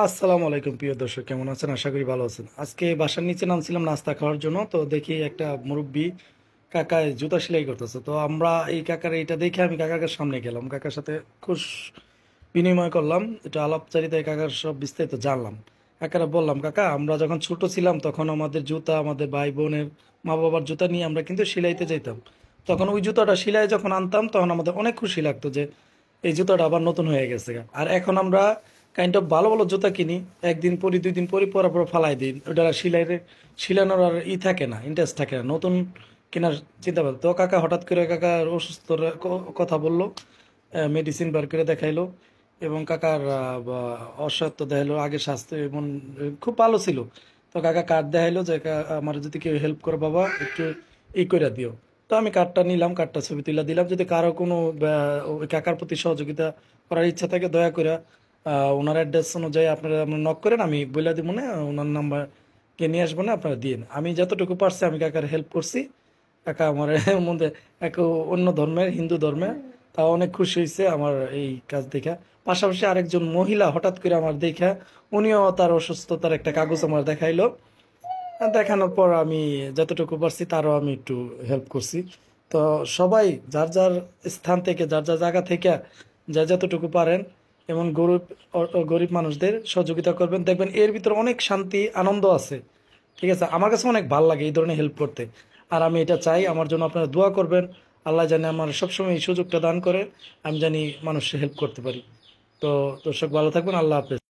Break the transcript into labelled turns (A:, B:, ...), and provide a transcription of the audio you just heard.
A: আসসালামু আলাইকুম প্রিয় দর্শক, কেমন আছেন? আশা করি ভালো আছেন। আজকে বাসার নিচে নামছিলাম নাস্তা খাওয়ার জন্য, তো দেখি একটা মুরব্বি কাকা জুতা সেলাই করতেছে। তো আমরা এই কাকার এইটা দেখে আমি কাকার সামনে গেলাম, কাকার সাথে খুশ বিনিময় করলাম, এটা আলাপচারিতায় কাকার সব বিস্তারিত জানলাম। কাকারা বললাম, কাকা আমরা যখন ছোট ছিলাম তখন আমাদের জুতা, আমাদের ভাই বোনের মা বাবার জুতা নিয়ে আমরা কিন্তু সেলাইতে যাইতাম। তখন ওই জুতাটা সেলাই যখন আনতাম তখন আমাদের অনেক খুশি লাগতো যে এই জুতাটা আবার নতুন হয়ে গেছে। আর এখন আমরা কাইন্ড অফ ভালো ভালো জুতা কিনি, একদিন পরি দুই দিন পরি পরার পর ফালাই দিই, ওটা শিলানোর আর থাকে না, ইন্টারেস্ট থাকে না নতুন কেনার চিন্তা ভাবনা। তো কাকা হঠাৎ করে কাকার অসুস্থ কথা বললো, মেডিসিন বার করে দেখাইলো এবং কাকার অসুস্থ দেখাইলো, আগে স্বাস্থ্য এবং খুব ভালো ছিল। তো কাকা কার্ড দেখাইলো যে আমার যদি কেউ হেল্প করে বাবা একটু করে দিও। তো আমি কার্ডটা নিলাম, কার্ডটা ছবি তুলে দিলাম। যদি কারো কোনো ওই কাকার প্রতি সহযোগিতা করার ইচ্ছা থাকে দয়া করে ওনার অ্যাড্রেস অনুযায়ী আপনারা নক করেন, আমি বলে দিব না, ওনার নাম্বার কে নিয়ে আসবো না, আপনারা দিন। আমি যতটুকু পারছি আমি কাকার হেল্প করছি। কাকা আমার মধ্যে এক অন্য ধর্মের, হিন্দু ধর্মের, তা অনেক খুশি হয়েছে আমার এই কাজ দেখা। পাশাপাশি আরেকজন মহিলা হঠাৎ করে আমার দেখা, উনিও তার অসুস্থতার একটা কাগজ আমার দেখাইলো। আর দেখানোর পর আমি যতটুকু পারছি তারও আমি একটু হেল্প করছি। তো সবাই যার যার স্থান থেকে, যার যার জায়গা থেকে যা যতটুকু পারেন, এবং গরিব মানুষদের সহযোগিতা করবেন, দেখবেন এর ভিতরে অনেক শান্তি আনন্দ আছে। ঠিক আছে, আমার কাছে অনেক ভালো লাগে এই ধরনের হেল্প করতে। আর আমি এটা চাই, আমার জন্য আপনারা দোয়া করবেন। আল্লাহ জানে আমার সবসময় এই সুযোগটা দান করে, আমি জানি মানুষের হেল্প করতে পারি। তো দর্শক ভালো থাকবেন, আল্লাহ হাফেজ।